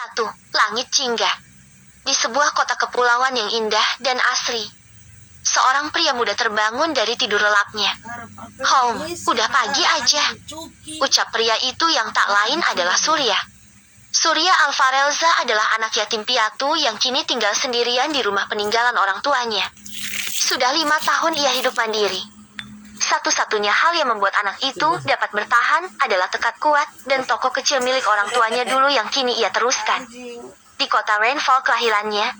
1. Langit Jingga. Di sebuah kota kepulauan yang indah dan asri, seorang pria muda terbangun dari tidur lelapnya. "Hong, udah pagi aja," ucap pria itu yang tak lain adalah Surya. Surya Alvarelza adalah anak yatim piatu yang kini tinggal sendirian di rumah peninggalan orang tuanya. Sudah 5 tahun ia hidup mandiri. Satu-satunya hal yang membuat anak itu dapat bertahan adalah tekad kuat dan toko kecil milik orang tuanya dulu yang kini ia teruskan. Di kota Rainfall kelahirannya,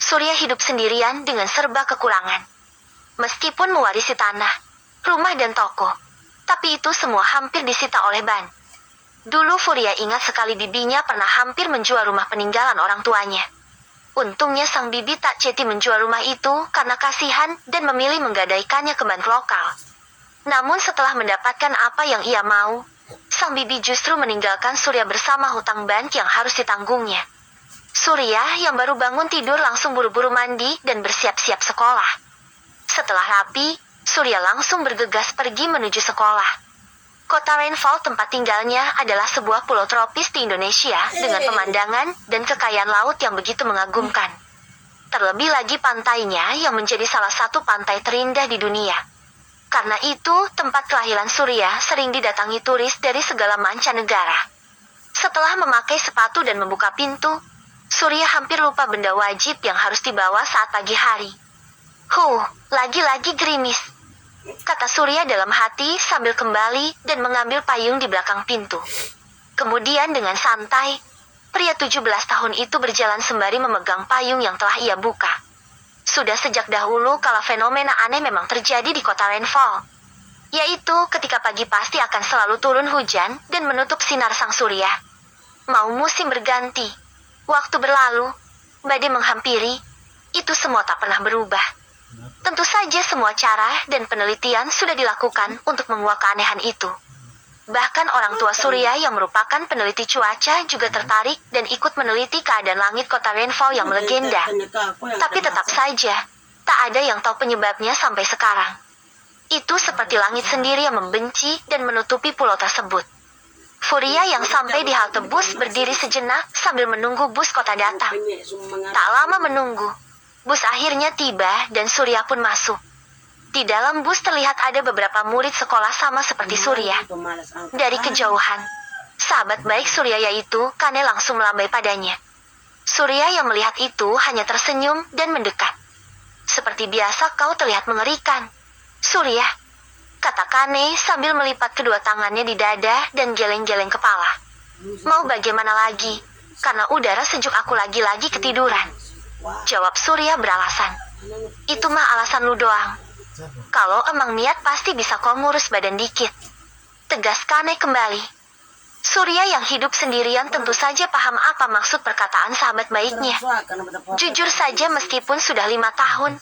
Surya hidup sendirian dengan serba kekurangan. Meskipun mewarisi tanah, rumah dan toko, tapi itu semua hampir disita oleh Ban. Dulu Surya ingat sekali bibinya pernah hampir menjual rumah peninggalan orang tuanya. Untungnya sang bibi tak ceti menjual rumah itu karena kasihan dan memilih menggadaikannya ke bank lokal. Namun setelah mendapatkan apa yang ia mau, sang bibi justru meninggalkan Surya bersama hutang bank yang harus ditanggungnya. Surya yang baru bangun tidur langsung buru-buru mandi dan bersiap-siap sekolah. Setelah rapi, Surya langsung bergegas pergi menuju sekolah. Kota Rainfall tempat tinggalnya adalah sebuah pulau tropis di Indonesia dengan pemandangan dan kekayaan laut yang begitu mengagumkan. Terlebih lagi pantainya yang menjadi salah satu pantai terindah di dunia. Karena itu, tempat kelahiran Surya sering didatangi turis dari segala mancanegara. Setelah memakai sepatu dan membuka pintu, Surya hampir lupa benda wajib yang harus dibawa saat pagi hari. Lagi-lagi gerimis, kata Surya dalam hati sambil kembali dan mengambil payung di belakang pintu. Kemudian dengan santai, pria 17 tahun itu berjalan sembari memegang payung yang telah ia buka. Sudah sejak dahulu kalau fenomena aneh memang terjadi di kota Rainfall. Yaitu ketika pagi pasti akan selalu turun hujan dan menutup sinar sang surya. Mau musim berganti, waktu berlalu, badai menghampiri, itu semua tak pernah berubah. Tentu saja semua cara dan penelitian sudah dilakukan untuk menguak keanehan itu. Bahkan orang tua Surya yang merupakan peneliti cuaca juga tertarik dan ikut meneliti keadaan langit kota Rainfall yang melegenda. Tapi tetap saja, tak ada yang tahu penyebabnya sampai sekarang. Itu seperti langit sendiri yang membenci dan menutupi pulau tersebut. Surya yang sampai di halte bus berdiri sejenak sambil menunggu bus kota datang. Tak lama menunggu, bus akhirnya tiba dan Surya pun masuk. Di dalam bus terlihat ada beberapa murid sekolah sama seperti Surya. Dari kejauhan, sahabat baik Surya yaitu Kane langsung melambai padanya. Surya yang melihat itu hanya tersenyum dan mendekat. "Seperti biasa kau terlihat mengerikan, Surya," kata Kane sambil melipat kedua tangannya di dada dan geleng-geleng kepala. "Mau bagaimana lagi? Karena udara sejuk aku lagi-lagi ketiduran," jawab Surya beralasan. "Itu mah alasan lu doang. Kalau emang niat pasti bisa kau ngurus badan dikit," tegas Kane kembali. Surya yang hidup sendirian tentu saja paham apa maksud perkataan sahabat baiknya. Jujur saja meskipun sudah 5 tahun,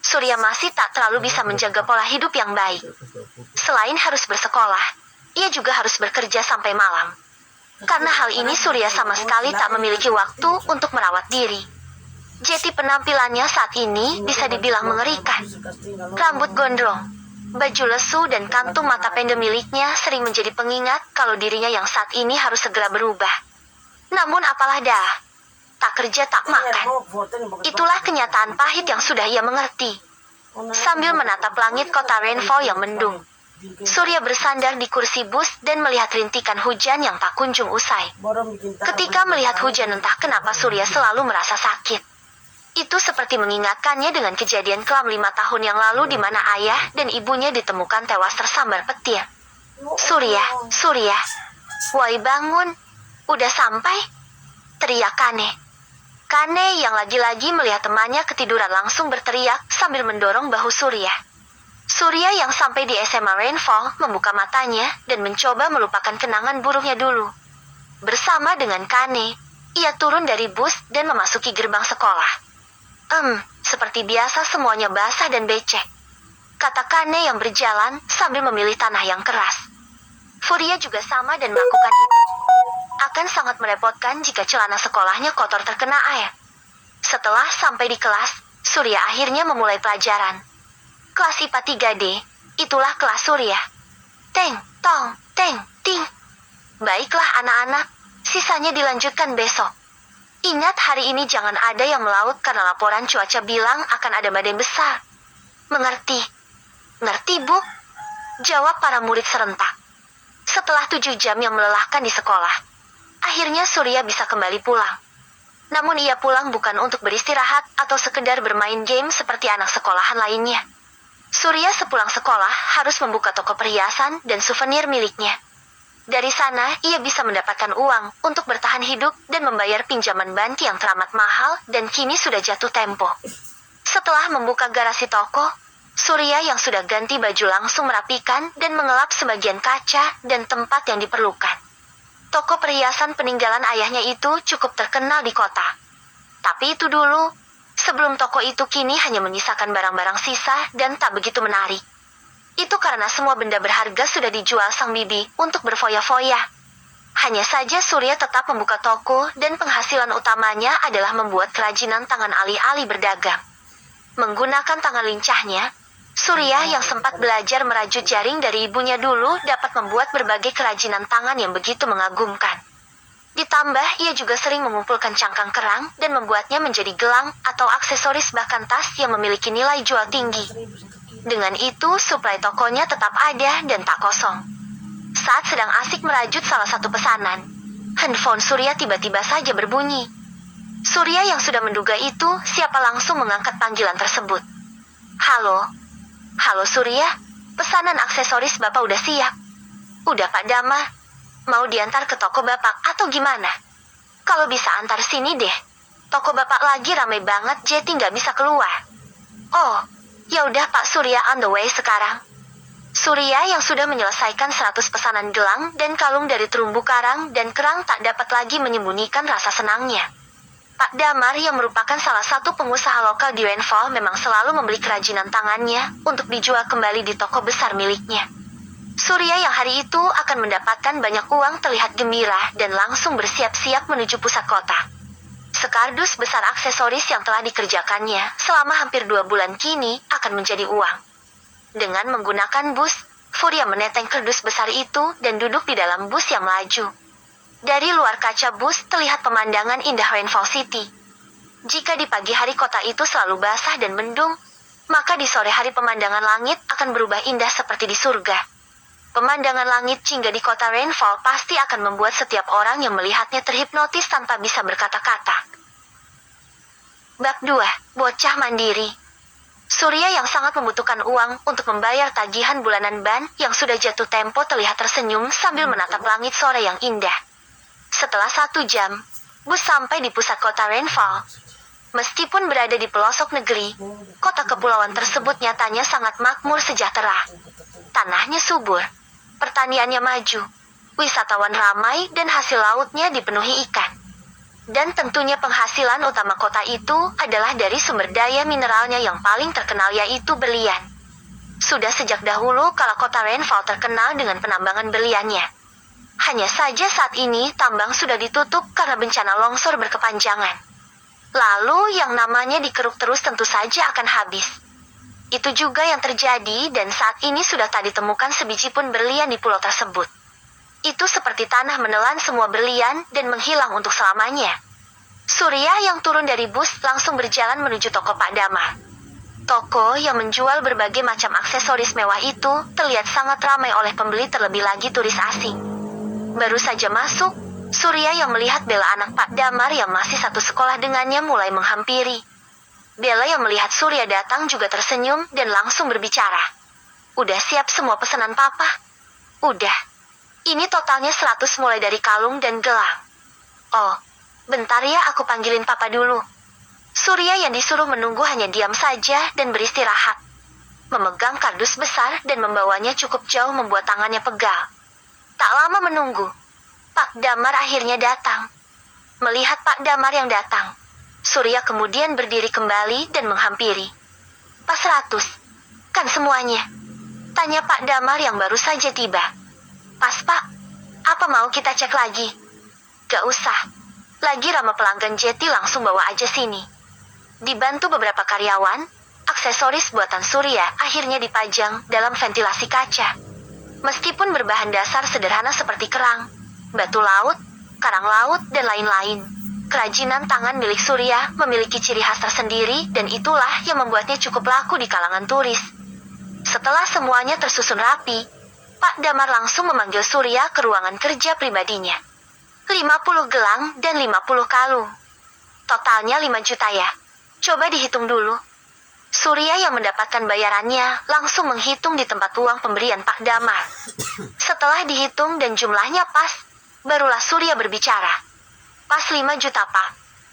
Surya masih tak terlalu bisa menjaga pola hidup yang baik. Selain harus bersekolah, ia juga harus bekerja sampai malam. Karena hal ini Surya sama sekali tak memiliki waktu untuk merawat diri. Jeti penampilannya saat ini bisa dibilang mengerikan. Rambut gondrong, baju lesu dan kantung mata pendek miliknya sering menjadi pengingat kalau dirinya yang saat ini harus segera berubah. Namun apalah dah, tak kerja tak makan. Itulah kenyataan pahit yang sudah ia mengerti. Sambil menatap langit kota Rainfall yang mendung, Surya bersandar di kursi bus dan melihat rintikan hujan yang tak kunjung usai. Ketika melihat hujan entah kenapa Surya selalu merasa sakit. Itu seperti mengingatkannya dengan kejadian kelam 5 tahun yang lalu di mana ayah dan ibunya ditemukan tewas tersambar petir. Surya, woi bangun, udah sampai?" teriak Kane. Kane yang lagi-lagi melihat temannya ketiduran langsung berteriak sambil mendorong bahu Surya. Surya yang sampai di SMA Rainfall membuka matanya dan mencoba melupakan kenangan buruknya dulu. Bersama dengan Kane, ia turun dari bus dan memasuki gerbang sekolah. Seperti biasa semuanya basah dan becek," kata Kane yang berjalan sambil memilih tanah yang keras. Surya juga sama dan melakukan itu. Akan sangat merepotkan jika celana sekolahnya kotor terkena air. Setelah sampai di kelas, Surya akhirnya memulai pelajaran. Kelas IPA 3D, itulah kelas Surya. Teng, tong, teng, ting. "Baiklah anak-anak, sisanya dilanjutkan besok," Ingat, hari ini jangan ada yang melaut karena laporan cuaca bilang akan ada badai besar. Mengerti? Ngerti, Bu? Jawab para murid serentak. Setelah 7 jam yang melelahkan di sekolah, akhirnya Surya bisa kembali pulang. Namun ia pulang bukan untuk beristirahat atau sekedar bermain game seperti anak sekolahan lainnya. Surya sepulang sekolah harus membuka toko perhiasan dan souvenir miliknya. Dari sana, ia bisa mendapatkan uang untuk bertahan hidup dan membayar pinjaman bank yang teramat mahal dan kini sudah jatuh tempo. Setelah membuka garasi toko, Surya yang sudah ganti baju langsung merapikan dan mengelap sebagian kaca dan tempat yang diperlukan. Toko perhiasan peninggalan ayahnya itu cukup terkenal di kota. Tapi itu dulu, sebelum toko itu kini hanya menyisakan barang-barang sisa dan tak begitu menarik. Itu karena semua benda berharga sudah dijual sang bibi untuk berfoya-foya. Hanya saja Surya tetap membuka toko dan penghasilan utamanya adalah membuat kerajinan tangan alih-alih berdagang. Menggunakan tangan lincahnya, Surya yang sempat belajar merajut jaring dari ibunya dulu dapat membuat berbagai kerajinan tangan yang begitu mengagumkan. Ditambah, ia juga sering mengumpulkan cangkang kerang dan membuatnya menjadi gelang atau aksesoris bahkan tas yang memiliki nilai jual tinggi. Dengan itu, suplai tokonya tetap ada dan tak kosong. Saat sedang asik merajut salah satu pesanan, handphone Surya tiba-tiba saja berbunyi. Surya yang sudah menduga itu, siapa langsung mengangkat panggilan tersebut. Halo? Halo Surya, pesanan aksesoris Bapak udah siap. Udah Pak Damar, mau diantar ke toko Bapak atau gimana? Kalau bisa antar sini deh. Toko Bapak lagi ramai banget, jadi nggak bisa keluar. Oh, ya udah Pak Surya, on the way sekarang. Surya yang sudah menyelesaikan 100 pesanan gelang dan kalung dari terumbu karang dan kerang tak dapat lagi menyembunyikan rasa senangnya. Pak Damar yang merupakan salah satu pengusaha lokal di Rainfall memang selalu membeli kerajinan tangannya untuk dijual kembali di toko besar miliknya. Surya yang hari itu akan mendapatkan banyak uang terlihat gembira dan langsung bersiap-siap menuju pusat kota. Sekardus besar aksesoris yang telah dikerjakannya selama hampir 2 bulan kini akan menjadi uang. Dengan menggunakan bus, Surya meneteng kardus besar itu dan duduk di dalam bus yang melaju. Dari luar kaca bus terlihat pemandangan indah Rainfall City. Jika di pagi hari kota itu selalu basah dan mendung, maka di sore hari pemandangan langit akan berubah indah seperti di surga. Pemandangan langit jingga di kota Rainfall pasti akan membuat setiap orang yang melihatnya terhipnotis tanpa bisa berkata-kata. Bab 2. Bocah mandiri. Surya yang sangat membutuhkan uang untuk membayar tagihan bulanan ban yang sudah jatuh tempo terlihat tersenyum sambil menatap langit sore yang indah. Setelah 1 jam, bus sampai di pusat kota Rainfall. Meskipun berada di pelosok negeri, kota kepulauan tersebut nyatanya sangat makmur sejahtera. Tanahnya subur, pertaniannya maju, wisatawan ramai dan hasil lautnya dipenuhi ikan. Dan tentunya penghasilan utama kota itu adalah dari sumber daya mineralnya yang paling terkenal yaitu berlian. Sudah sejak dahulu kala kota Rainfall terkenal dengan penambangan berliannya. Hanya saja saat ini tambang sudah ditutup karena bencana longsor berkepanjangan. Lalu yang namanya dikeruk terus tentu saja akan habis. Itu juga yang terjadi dan saat ini sudah tak ditemukan sebiji pun berlian di pulau tersebut. Itu seperti tanah menelan semua berlian dan menghilang untuk selamanya. Surya yang turun dari bus langsung berjalan menuju toko Pak Damar. Toko yang menjual berbagai macam aksesoris mewah itu terlihat sangat ramai oleh pembeli terlebih lagi turis asing. Baru saja masuk, Surya yang melihat Bella anak Pak Damar yang masih satu sekolah dengannya mulai menghampiri. Bella yang melihat Surya datang juga tersenyum dan langsung berbicara. Udah siap semua pesanan Papa? Udah. Ini totalnya 100 mulai dari kalung dan gelang. Oh, bentar ya aku panggilin Papa dulu. Surya yang disuruh menunggu hanya diam saja dan beristirahat. Memegang kardus besar dan membawanya cukup jauh membuat tangannya pegal. Tak lama menunggu, Pak Damar akhirnya datang. Melihat Pak Damar yang datang, Surya kemudian berdiri kembali dan menghampiri. Pas 100, kan semuanya? Tanya Pak Damar yang baru saja tiba. Pas Pak, apa mau kita cek lagi? Gak usah, lagi ramah pelanggan Jeti langsung bawa aja sini. Dibantu beberapa karyawan, aksesoris buatan Surya akhirnya dipajang dalam ventilasi kaca. Meskipun berbahan dasar sederhana seperti kerang, batu laut, karang laut, dan lain-lain. Kerajinan tangan milik Surya memiliki ciri khas tersendiri dan itulah yang membuatnya cukup laku di kalangan turis. Setelah semuanya tersusun rapi, Pak Damar langsung memanggil Surya ke ruangan kerja pribadinya. 50 gelang dan 50 kalung. Totalnya 5 juta ya. Coba dihitung dulu. Surya yang mendapatkan bayarannya langsung menghitung di tempat uang pemberian Pak Damar. Setelah dihitung dan jumlahnya pas, barulah Surya berbicara. Pas 5 juta Pak.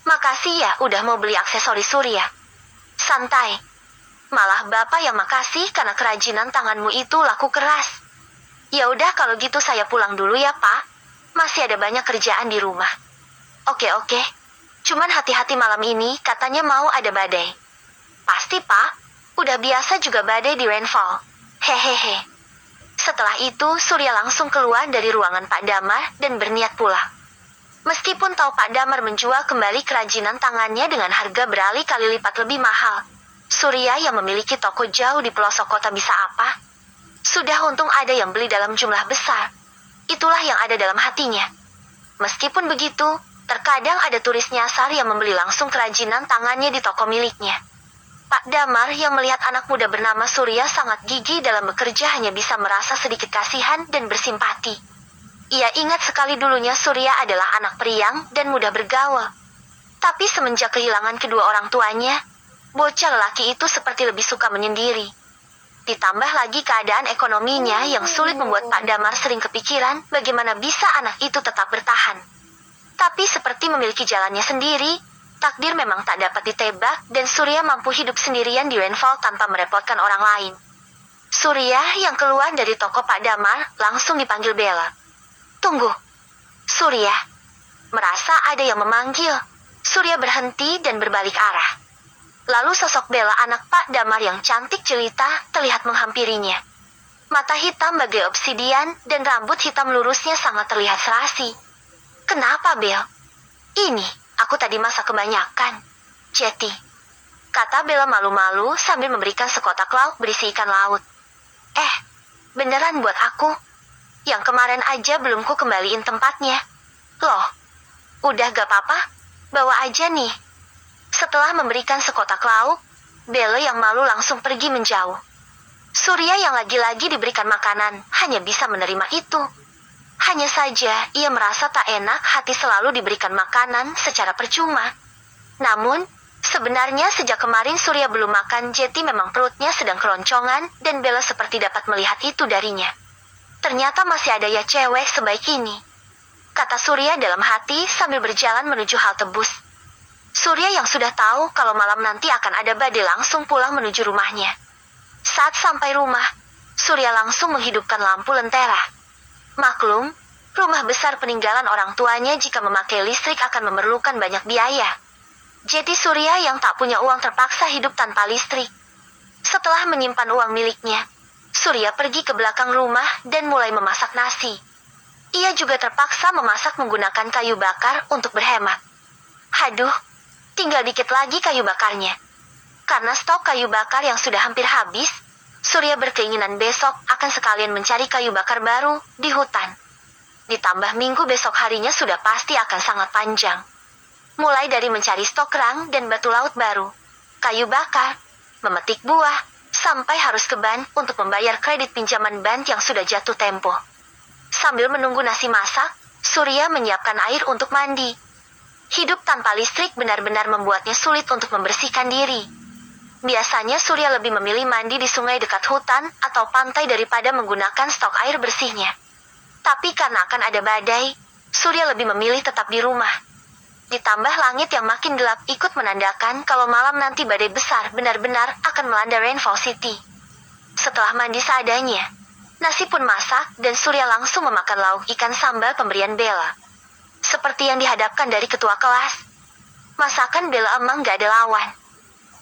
Makasih ya udah mau beli aksesoris Surya. Santai. Malah Bapak yang makasih karena kerajinan tanganmu itu laku keras. Ya udah kalau gitu saya pulang dulu ya Pak. Masih ada banyak kerjaan di rumah. Oke. Cuman hati-hati malam ini katanya mau ada badai. Pasti Pak. Udah biasa juga badai di rainfall. Hehehe. Setelah itu Surya langsung keluar dari ruangan Pak Damar dan berniat pulang. Meskipun tahu Pak Damar menjual kembali kerajinan tangannya dengan harga berkali-kali lipat lebih mahal, Surya yang memiliki toko jauh di pelosok kota bisa apa? Sudah untung ada yang beli dalam jumlah besar. Itulah yang ada dalam hatinya. Meskipun begitu, terkadang ada turis nyasar yang membeli langsung kerajinan tangannya di toko miliknya. Pak Damar yang melihat anak muda bernama Surya sangat gigih dalam bekerja hanya bisa merasa sedikit kasihan dan bersimpati. Ia ingat sekali dulunya Surya adalah anak periang dan mudah bergaul. Tapi semenjak kehilangan kedua orang tuanya, bocah lelaki itu seperti lebih suka menyendiri. Ditambah lagi keadaan ekonominya yang sulit membuat Pak Damar sering kepikiran bagaimana bisa anak itu tetap bertahan. Tapi seperti memiliki jalannya sendiri, takdir memang tak dapat ditebak dan Surya mampu hidup sendirian di rainfall tanpa merepotkan orang lain. Surya yang keluar dari toko Pak Damar langsung dipanggil Bella. Tunggu. Surya. Merasa ada yang memanggil. Surya berhenti dan berbalik arah. Lalu sosok Bella anak Pak Damar yang cantik jelita terlihat menghampirinya. Mata hitam bagai obsidian dan rambut hitam lurusnya sangat terlihat serasi. Kenapa, Bel? Ini, aku tadi masak kebanyakan. Jetty. Kata Bella malu-malu sambil memberikan sekotak lauk berisi ikan laut. Beneran buat aku? Yang kemarin aja belum ku kembaliin tempatnya. Loh, udah gak apa-apa, bawa aja nih. Setelah memberikan sekotak lauk, Bella yang malu langsung pergi menjauh. Surya yang lagi-lagi diberikan makanan hanya bisa menerima itu. Hanya saja ia merasa tak enak hati selalu diberikan makanan secara percuma. Namun, sebenarnya sejak kemarin Surya belum makan, Jetty memang perutnya sedang keroncongan dan Bella seperti dapat melihat itu darinya. Ternyata masih ada ya cewek sebaik ini. Kata Surya dalam hati sambil berjalan menuju halte bus. Surya yang sudah tahu kalau malam nanti akan ada badai langsung pulang menuju rumahnya. Saat sampai rumah, Surya langsung menghidupkan lampu lentera. Maklum, rumah besar peninggalan orang tuanya jika memakai listrik akan memerlukan banyak biaya. Jadi Surya yang tak punya uang terpaksa hidup tanpa listrik. Setelah menyimpan uang miliknya, Surya pergi ke belakang rumah dan mulai memasak nasi. Ia juga terpaksa memasak menggunakan kayu bakar untuk berhemat. Haduh, tinggal dikit lagi kayu bakarnya. Karena stok kayu bakar yang sudah hampir habis, Surya berkeinginan besok akan sekalian mencari kayu bakar baru di hutan. Ditambah minggu besok harinya sudah pasti akan sangat panjang. Mulai dari mencari stok kerang dan batu laut baru, kayu bakar, memetik buah, sampai harus ke bank untuk membayar kredit pinjaman bank yang sudah jatuh tempo. Sambil menunggu nasi masak, Surya menyiapkan air untuk mandi. Hidup tanpa listrik benar-benar membuatnya sulit untuk membersihkan diri. Biasanya Surya lebih memilih mandi di sungai dekat hutan atau pantai daripada menggunakan stok air bersihnya. Tapi karena akan ada badai, Surya lebih memilih tetap di rumah. Ditambah langit yang makin gelap ikut menandakan kalau malam nanti badai besar benar-benar akan melanda Rainfall City. Setelah mandi seadanya, nasi pun masak dan Surya langsung memakan lauk ikan sambal pemberian Bella. Seperti yang dihadapkan dari ketua kelas. Masakan Bella emang gak ada lawan.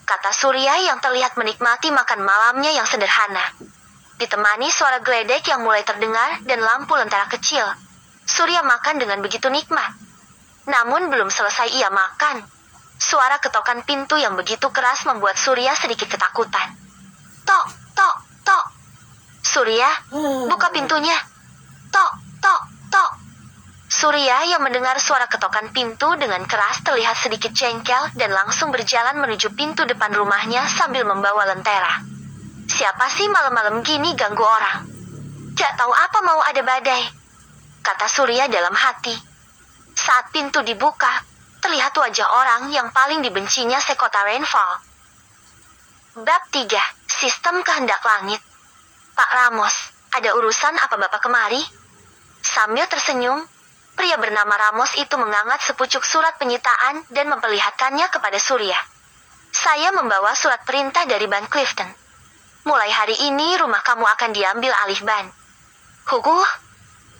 Kata Surya yang terlihat menikmati makan malamnya yang sederhana. Ditemani suara geledek yang mulai terdengar dan lampu lentera kecil, Surya makan dengan begitu nikmat. Namun belum selesai ia makan, suara ketokan pintu yang begitu keras membuat Surya sedikit ketakutan. Tok, tok, tok. Surya, buka pintunya. Tok, tok, tok. Surya yang mendengar suara ketokan pintu dengan keras terlihat sedikit jengkel dan langsung berjalan menuju pintu depan rumahnya sambil membawa lentera. Siapa sih malam-malam gini ganggu orang? Gak tahu apa mau ada badai, kata Surya dalam hati. Saat pintu dibuka, terlihat wajah orang yang paling dibencinya sekota Rainfall. Bab 3, Sistem Kehendak Langit. Pak Ramos, ada urusan apa Bapak kemari? Sambil tersenyum, pria bernama Ramos itu mengangkat sepucuk surat penyitaan dan memperlihatkannya kepada Surya. Saya membawa surat perintah dari Ban Clifton. Mulai hari ini rumah kamu akan diambil alih Ban. Hukuh.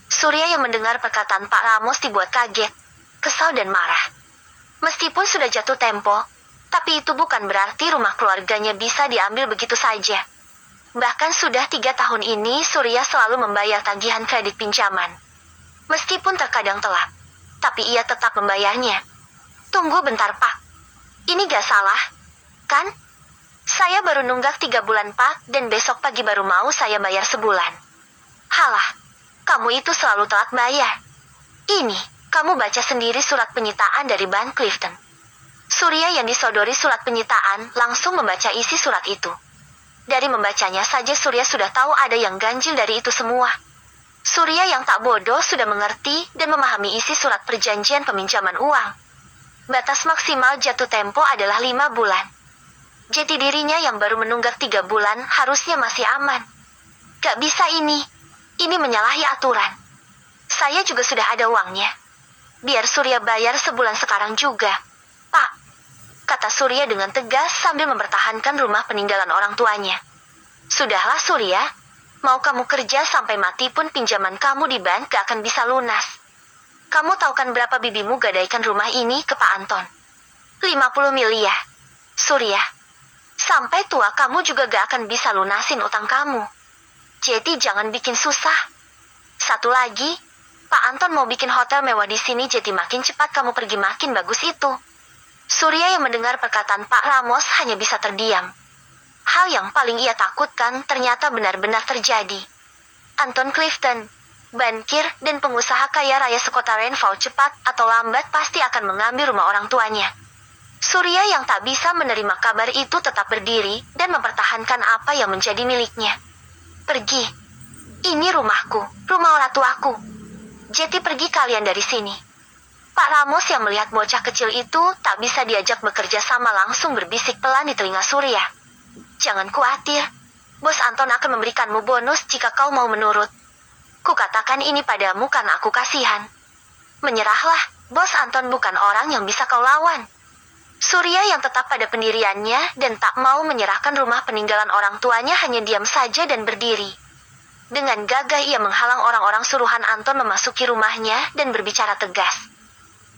Surya yang mendengar perkataan Pak Ramos dibuat kaget, kesal dan marah. Meskipun sudah jatuh tempo, tapi itu bukan berarti rumah keluarganya bisa diambil begitu saja. Bahkan sudah 3 tahun ini Surya selalu membayar tagihan kredit pinjaman. Meskipun terkadang telat, tapi ia tetap membayarnya. Tunggu bentar Pak, ini gak salah, kan? Saya baru nunggak 3 bulan Pak, dan besok pagi baru mau saya bayar sebulan. Halah, kamu itu selalu telat bayar. Ini, kamu baca sendiri surat penyitaan dari Ban Clifton. Surya yang disodori surat penyitaan langsung membaca isi surat itu. Dari membacanya saja Surya sudah tahu ada yang ganjil dari itu semua. Surya yang tak bodoh sudah mengerti dan memahami isi surat perjanjian peminjaman uang. Batas maksimal jatuh tempo adalah 5 bulan. Jati dirinya yang baru menunggak 3 bulan harusnya masih aman. Gak bisa ini menyalahi aturan. Saya juga sudah ada uangnya. Biar Surya bayar sebulan sekarang juga. Pak, kata Surya dengan tegas sambil mempertahankan rumah peninggalan orang tuanya. Sudahlah Surya, mau kamu kerja sampai mati pun pinjaman kamu di bank gak akan bisa lunas. Kamu tahu kan berapa bibimu gadaikan rumah ini ke Pak Anton? 50 miliar. Surya, sampai tua kamu juga gak akan bisa lunasin utang kamu. Jadi jangan bikin susah. Satu lagi, Pak Anton mau bikin hotel mewah di sini, jadi makin cepat kamu pergi makin bagus itu. Surya yang mendengar perkataan Pak Ramos hanya bisa terdiam. Hal yang paling ia takutkan ternyata benar-benar terjadi. Anton Clifton, bankir dan pengusaha kaya raya sekota Rainfall cepat atau lambat pasti akan mengambil rumah orang tuanya. Surya yang tak bisa menerima kabar itu tetap berdiri dan mempertahankan apa yang menjadi miliknya. Pergi. Ini rumahku, rumah orang tuaku. Jadi pergi kalian dari sini. Pak Ramos yang melihat bocah kecil itu tak bisa diajak bekerja sama langsung berbisik pelan di telinga Surya. Jangan khawatir, Bos Anton akan memberikanmu bonus jika kau mau menurut. Kukatakan ini padamu karena aku kasihan. Menyerahlah, Bos Anton bukan orang yang bisa kau lawan. Surya yang tetap pada pendiriannya dan tak mau menyerahkan rumah peninggalan orang tuanya hanya diam saja dan berdiri. Dengan gagah ia menghalang orang-orang suruhan Anton memasuki rumahnya dan berbicara tegas.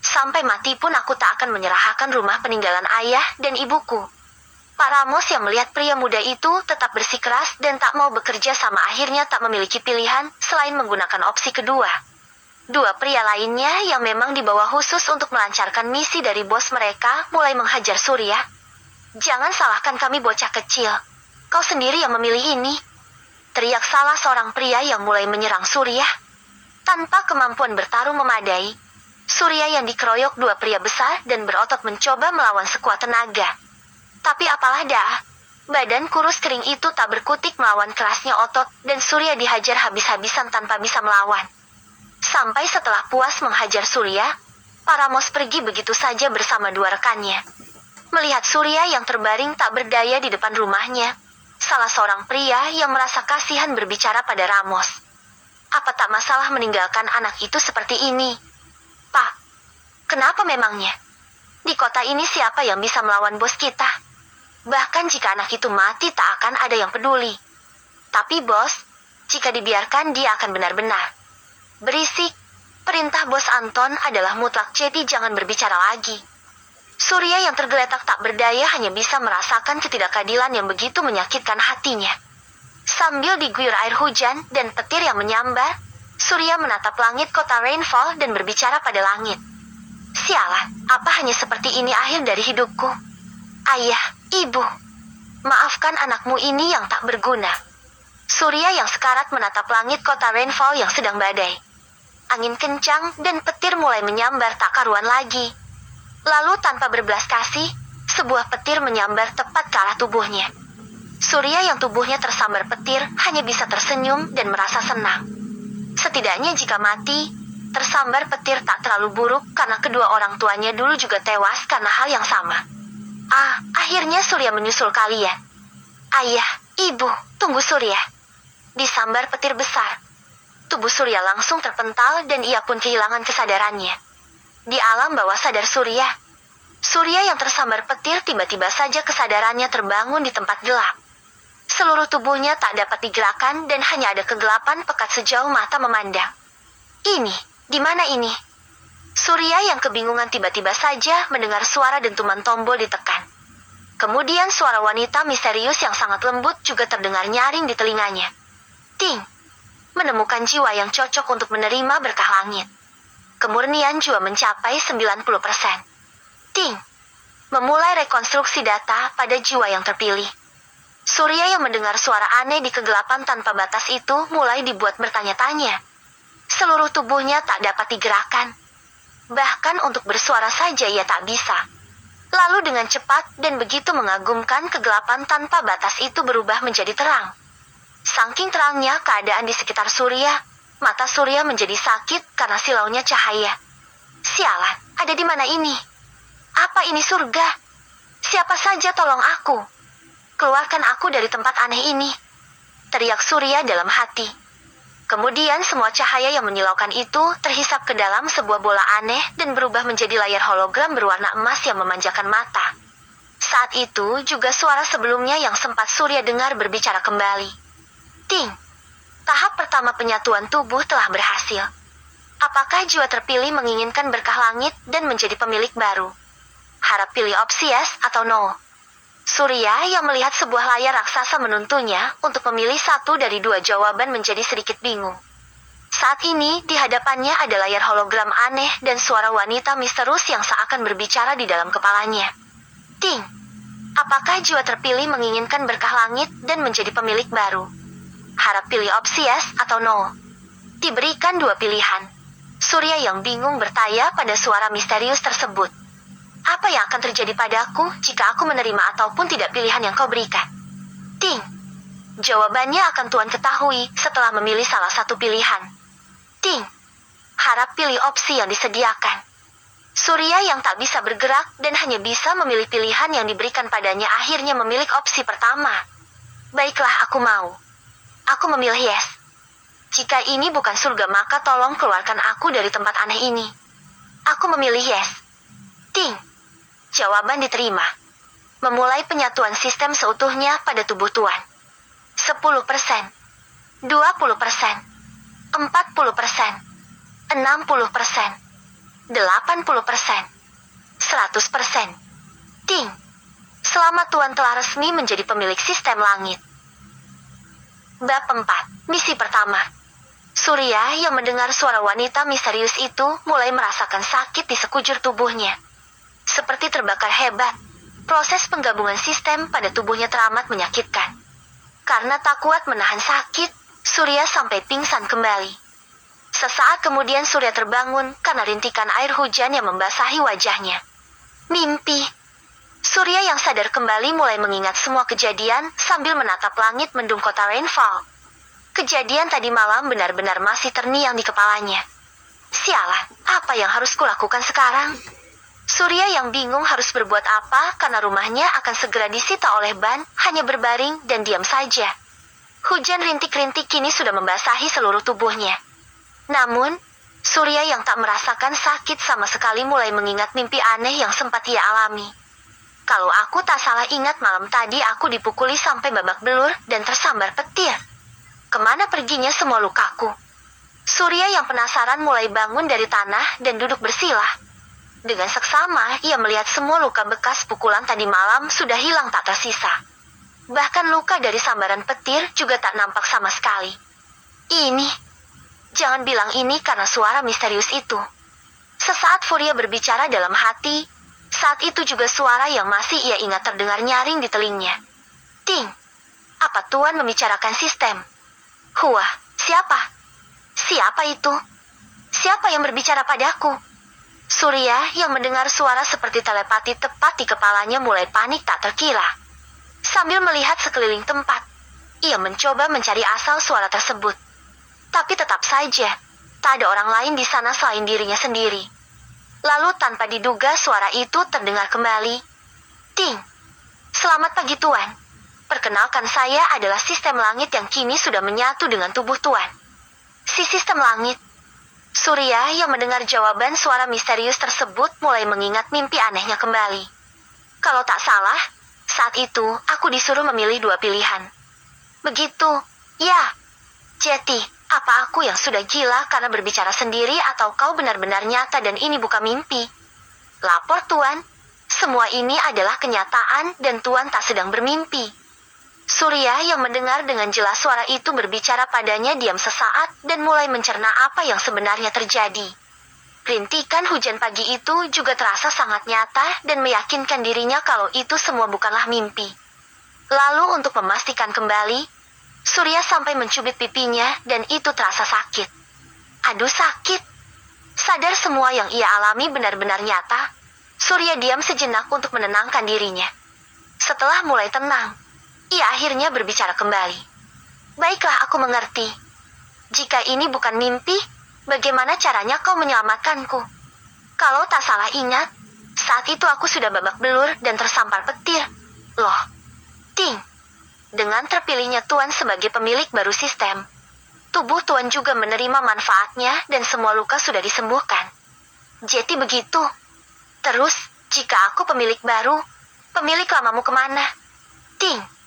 Sampai mati pun aku tak akan menyerahkan rumah peninggalan ayah dan ibuku. Pak Ramos yang melihat pria muda itu tetap bersikeras dan tak mau bekerja sama akhirnya tak memiliki pilihan selain menggunakan opsi kedua. 2 pria lainnya yang memang dibawa khusus untuk melancarkan misi dari bos mereka mulai menghajar Surya. Jangan salahkan kami bocah kecil. Kau sendiri yang memilih ini. Teriak salah seorang pria yang mulai menyerang Surya. Tanpa kemampuan bertarung memadai, Surya yang dikeroyok 2 pria besar dan berotot mencoba melawan sekuat tenaga. Tapi apalah dah, badan kurus kering itu tak berkutik melawan kerasnya otot dan Surya dihajar habis-habisan tanpa bisa melawan. Sampai setelah puas menghajar Surya, Pak Ramos pergi begitu saja bersama 2 rekannya. Melihat Surya yang terbaring tak berdaya di depan rumahnya, salah seorang pria yang merasa kasihan berbicara pada Ramos. Apa tak masalah meninggalkan anak itu seperti ini? Pak, kenapa memangnya? Di kota ini siapa yang bisa melawan bos kita? Bahkan jika anak itu mati tak akan ada yang peduli. Tapi bos, jika dibiarkan dia akan benar-benar berisik. Perintah bos Anton adalah mutlak, jadi jangan berbicara lagi. Surya yang tergeletak tak berdaya hanya bisa merasakan ketidakadilan yang begitu menyakitkan hatinya. Sambil diguyur air hujan dan petir yang menyambar, Surya menatap langit kota Rainfall dan berbicara pada langit. Sialah, apa hanya seperti ini akhir dari hidupku? Ayah, ibu, maafkan anakmu ini yang tak berguna. Surya yang sekarat menatap langit kota Rainfall yang sedang badai. angin kencang dan petir mulai menyambar tak karuan lagi. Lalu tanpa berbelas kasih, sebuah petir menyambar tepat ke arah tubuhnya. Surya yang tubuhnya tersambar petir hanya bisa tersenyum dan merasa senang. Setidaknya jika mati, tersambar petir tak terlalu buruk karena kedua orang tuanya dulu juga tewas karena hal yang sama. Akhirnya Surya menyusul kalian. Ayah, ibu, tunggu Surya. Disambar petir besar. Tubuh Surya langsung terpental dan ia pun kehilangan kesadarannya. Di alam bawah sadar Surya, Surya yang tersambar petir tiba-tiba saja kesadarannya terbangun di tempat gelap. Seluruh tubuhnya tak dapat digerakkan dan hanya ada kegelapan pekat sejauh mata memandang. Ini, di mana ini? Surya yang kebingungan tiba-tiba saja mendengar suara dentuman tombol ditekan. Kemudian suara wanita misterius yang sangat lembut juga terdengar nyaring di telinganya. Ting! Menemukan jiwa yang cocok untuk menerima berkah langit. Kemurnian jiwa mencapai 90%. Ting! Memulai rekonstruksi data pada jiwa yang terpilih. Surya yang mendengar suara aneh di kegelapan tanpa batas itu mulai dibuat bertanya-tanya. Seluruh tubuhnya tak dapat digerakkan. Bahkan untuk bersuara saja ia tak bisa. Lalu dengan cepat dan begitu mengagumkan kegelapan tanpa batas itu berubah menjadi terang. Saking terangnya keadaan di sekitar Surya, mata Surya menjadi sakit karena silaunya cahaya. Sialan, ada di mana ini? Apa ini surga? Siapa saja tolong aku. Keluarkan aku dari tempat aneh ini. Teriak Surya dalam hati. Kemudian semua cahaya yang menyilaukan itu terhisap ke dalam sebuah bola aneh dan berubah menjadi layar hologram berwarna emas yang memanjakan mata. Saat itu juga suara sebelumnya yang sempat Surya dengar berbicara kembali. Ting! Tahap pertama penyatuan tubuh telah berhasil. Apakah jiwa terpilih menginginkan berkah langit dan menjadi pemilik baru? Harap pilih opsi yes atau no. Surya yang melihat sebuah layar raksasa menuntunnya untuk memilih satu dari dua jawaban menjadi sedikit bingung. Saat ini di hadapannya ada layar hologram aneh dan suara wanita misterius yang seakan berbicara di dalam kepalanya. Ting! Apakah jiwa terpilih menginginkan berkah langit dan menjadi pemilik baru? Harap pilih opsi yes atau no. Diberikan dua pilihan. Surya yang bingung bertanya pada suara misterius tersebut. Apa yang akan terjadi padaku jika aku menerima ataupun tidak pilihan yang kau berikan? Ting! Jawabannya akan Tuan ketahui setelah memilih salah satu pilihan. Ting! Harap pilih opsi yang disediakan. Surya yang tak bisa bergerak dan hanya bisa memilih pilihan yang diberikan padanya akhirnya memilih opsi pertama. Baiklah, aku mau. Aku memilih yes. Jika ini bukan surga maka tolong keluarkan aku dari tempat aneh ini. Aku memilih yes. Ting! Jawaban diterima. Memulai penyatuan sistem seutuhnya pada tubuh Tuan. 10%, 20%, 40%, 60%, 80%, 100%. Ting! Selamat Tuan telah resmi menjadi pemilik sistem langit. Bab 4, misi pertama. Surya yang mendengar suara wanita misterius itu mulai merasakan sakit di sekujur tubuhnya. Seperti terbakar hebat, proses penggabungan sistem pada tubuhnya teramat menyakitkan. Karena tak kuat menahan sakit, Surya sampai pingsan kembali. Sesaat kemudian Surya terbangun karena rintikan air hujan yang membasahi wajahnya. Mimpi. Surya yang sadar kembali mulai mengingat semua kejadian sambil menatap langit mendung kota Rainfall. Kejadian tadi malam benar-benar masih terngiang di kepalanya. Sialan, apa yang harus kulakukan sekarang? Surya yang bingung harus berbuat apa karena rumahnya akan segera disita oleh Ban, hanya berbaring dan diam saja. Hujan rintik-rintik kini sudah membasahi seluruh tubuhnya. Namun, Surya yang tak merasakan sakit sama sekali mulai mengingat mimpi aneh yang sempat ia alami. Kalau aku tak salah ingat malam tadi aku dipukuli sampai babak belur dan tersambar petir. Kemana perginya semua lukaku? Surya yang penasaran mulai bangun dari tanah dan duduk bersila. Dengan seksama, ia melihat semua luka bekas pukulan tadi malam sudah hilang tak tersisa. Bahkan luka dari sambaran petir juga tak nampak sama sekali. Ini, jangan bilang ini karena suara misterius itu. Sesaat Surya berbicara dalam hati, saat itu juga suara yang masih ia ingat terdengar nyaring di telingnya. Ting, apa Tuan membicarakan sistem? Siapa? Siapa itu? Siapa yang berbicara padaku? Surya yang mendengar suara seperti telepati tepat di kepalanya mulai panik tak terkira. Sambil melihat sekeliling tempat, ia mencoba mencari asal suara tersebut. Tapi tetap saja, tak ada orang lain di sana selain dirinya sendiri. Lalu tanpa diduga suara itu terdengar kembali. Ting! Selamat pagi Tuan. Perkenalkan saya adalah sistem langit yang kini sudah menyatu dengan tubuh Tuan. Si sistem langit. Surya yang mendengar jawaban suara misterius tersebut mulai mengingat mimpi anehnya kembali. Kalau tak salah, saat itu aku disuruh memilih 2 pilihan. Begitu, ya. Jeti, apa aku yang sudah gila karena berbicara sendiri atau kau benar-benar nyata dan ini bukan mimpi? Lapor Tuan, semua ini adalah kenyataan dan Tuan tak sedang bermimpi. Surya yang mendengar dengan jelas suara itu berbicara padanya diam sesaat dan mulai mencerna apa yang sebenarnya terjadi. Rintikan hujan pagi itu juga terasa sangat nyata dan meyakinkan dirinya kalau itu semua bukanlah mimpi. Lalu untuk memastikan kembali, Surya sampai mencubit pipinya dan itu terasa sakit. Aduh sakit. Sadar semua yang ia alami benar-benar nyata, Surya diam sejenak untuk menenangkan dirinya. Setelah mulai tenang, ia akhirnya berbicara kembali. Baiklah, aku mengerti. Jika ini bukan mimpi, bagaimana caranya kau menyelamatkanku? Kalau tak salah ingat, saat itu aku sudah babak belur dan tersampar petir. Loh, Ting. Dengan terpilihnya Tuan sebagai pemilik baru sistem, tubuh Tuan juga menerima manfaatnya dan semua luka sudah disembuhkan. Jadi begitu. Terus, jika aku pemilik baru, pemilik lamamu kemana? Ting.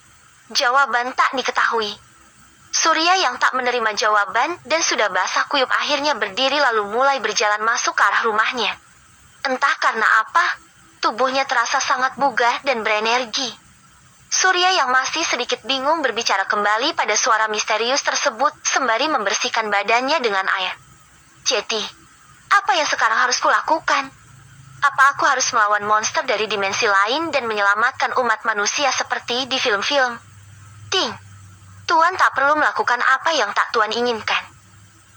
Jawaban tak diketahui. Surya yang tak menerima jawaban dan sudah basah kuyup akhirnya berdiri lalu mulai berjalan masuk ke arah rumahnya. Entah karena apa, tubuhnya terasa sangat bugar dan berenergi. Surya yang masih sedikit bingung berbicara kembali pada suara misterius tersebut sembari membersihkan badannya dengan air. Jeti, apa yang sekarang harus kulakukan? Apa aku harus melawan monster dari dimensi lain dan menyelamatkan umat manusia seperti di film-film? Ting, Tuan tak perlu melakukan apa yang tak Tuan inginkan.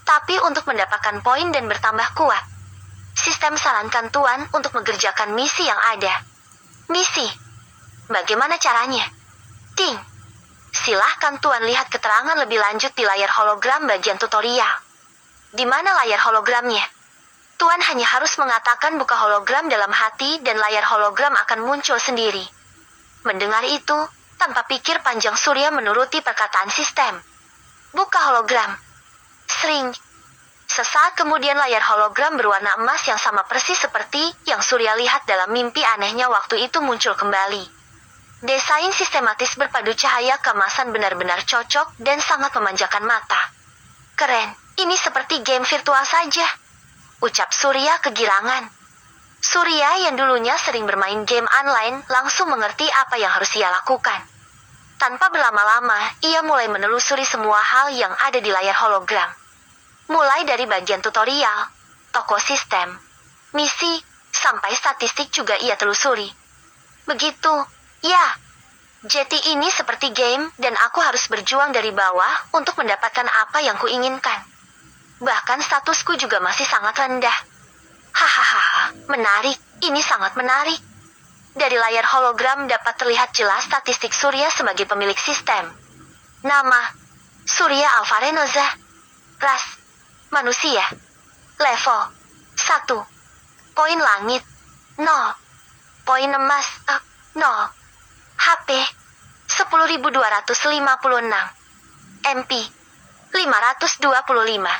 Tapi untuk mendapatkan poin dan bertambah kuat, sistem sarankan Tuan untuk mengerjakan misi yang ada. Misi? Bagaimana caranya? Ting, silahkan Tuan lihat keterangan lebih lanjut di layar hologram bagian tutorial. Di mana layar hologramnya? Tuan hanya harus mengatakan buka hologram dalam hati dan layar hologram akan muncul sendiri. Mendengar itu, tanpa pikir panjang Surya menuruti perkataan sistem. Buka hologram. Sering. Sesaat kemudian layar hologram berwarna emas yang sama persis seperti yang Surya lihat dalam mimpi anehnya waktu itu muncul kembali. Desain sistematis berpadu cahaya keemasan benar-benar cocok dan sangat memanjakan mata. Keren, ini seperti game virtual saja. Ucap Surya kegirangan. Surya yang dulunya sering bermain game online langsung mengerti apa yang harus ia lakukan. Tanpa berlama-lama, ia mulai menelusuri semua hal yang ada di layar hologram. Mulai dari bagian tutorial, toko sistem, misi, sampai statistik juga ia telusuri. Begitu, ya. Jeti ini seperti game dan aku harus berjuang dari bawah untuk mendapatkan apa yang kuinginkan. Bahkan statusku juga masih sangat rendah. Hahaha, menarik, ini sangat menarik. Dari layar hologram dapat terlihat jelas statistik Surya sebagai pemilik sistem. Nama, Surya Alvarenoza. Ras, manusia. Level, 1. Poin langit, 0. Poin emas, 0. HP, 10.256. MP, 525.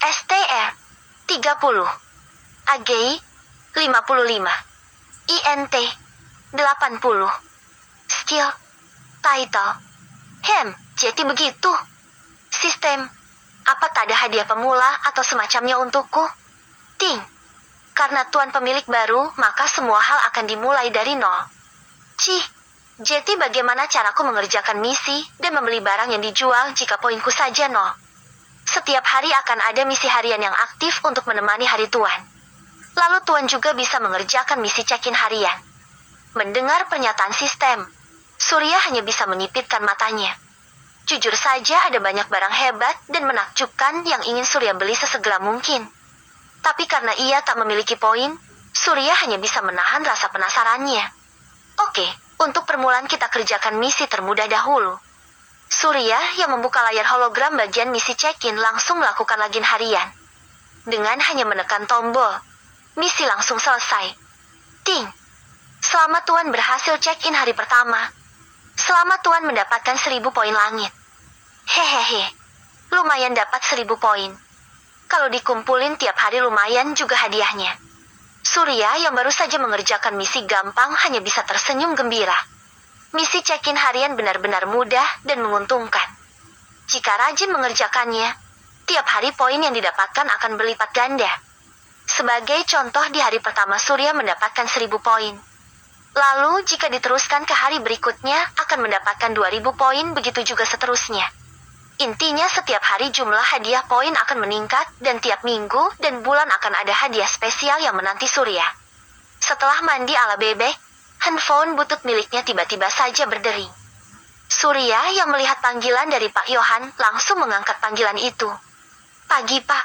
STR, 30. AGI 55, INT 80, Skill, Title, jadi begitu. Sistem, apa tak ada hadiah pemula atau semacamnya untukku? Ting, karena Tuan pemilik baru, maka semua hal akan dimulai dari nol. Cih, jadi bagaimana caraku mengerjakan misi dan membeli barang yang dijual jika poinku saja nol? Setiap hari akan ada misi harian yang aktif untuk menemani hari Tuan. Lalu Tuan juga bisa mengerjakan misi check-in harian. Mendengar pernyataan sistem, Surya hanya bisa menyipitkan matanya. Jujur saja ada banyak barang hebat dan menakjubkan yang ingin Surya beli sesegera mungkin. Tapi karena ia tak memiliki poin, Surya hanya bisa menahan rasa penasarannya. Oke, untuk permulaan kita kerjakan misi termudah dahulu. Surya yang membuka layar hologram bagian misi check-in langsung melakukan login harian. Dengan hanya menekan tombol, misi langsung selesai. Ting! Selamat Tuan berhasil check-in hari pertama. Selamat Tuan mendapatkan 1000 poin langit. Hehehe, lumayan dapat 1000 poin. Kalau dikumpulin tiap hari lumayan juga hadiahnya. Surya yang baru saja mengerjakan misi gampang hanya bisa tersenyum gembira. Misi check-in harian benar-benar mudah dan menguntungkan. Jika rajin mengerjakannya, tiap hari poin yang didapatkan akan berlipat ganda. Sebagai contoh di hari pertama Surya mendapatkan 1000 poin. Lalu jika diteruskan ke hari berikutnya akan mendapatkan 2000 poin, begitu juga seterusnya. Intinya setiap hari jumlah hadiah poin akan meningkat dan tiap minggu dan bulan akan ada hadiah spesial yang menanti Surya. Setelah mandi ala bebek, handphone butut miliknya tiba-tiba saja berdering. Surya yang melihat panggilan dari Pak Yohan langsung mengangkat panggilan itu. Pagi Pak.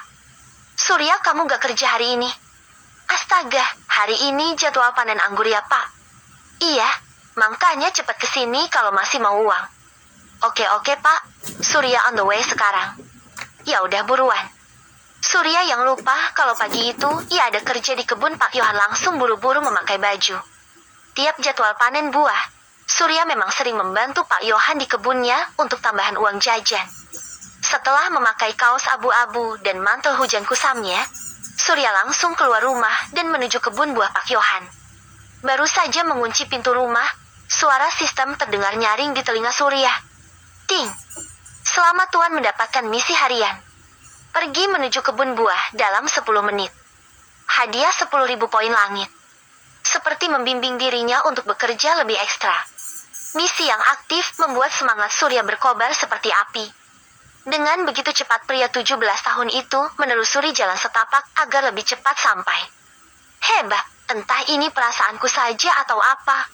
Surya kamu gak kerja hari ini? Astaga, hari ini jadwal panen anggur ya Pak. Iya, makanya cepat kesini kalau masih mau uang. Oke Pak, Surya on the way sekarang. Ya udah buruan. Surya yang lupa kalau pagi itu ia ada kerja di kebun Pak Yohan langsung buru-buru memakai baju. Tiap jadwal panen buah, Surya memang sering membantu Pak Yohan di kebunnya untuk tambahan uang jajan. Setelah memakai kaos abu-abu dan mantel hujan kusamnya, Surya langsung keluar rumah dan menuju kebun buah Pak Yohan. Baru saja mengunci pintu rumah, suara sistem terdengar nyaring di telinga Surya. Ting! Selamat Tuan mendapatkan misi harian. Pergi menuju kebun buah dalam 10 menit. Hadiah 10.000 poin langit. Seperti membimbing dirinya untuk bekerja lebih ekstra. Misi yang aktif membuat semangat Surya berkobar seperti api. Dengan begitu cepat pria 17 tahun itu menelusuri jalan setapak agar lebih cepat sampai. Hebat, entah ini perasaanku saja atau apa.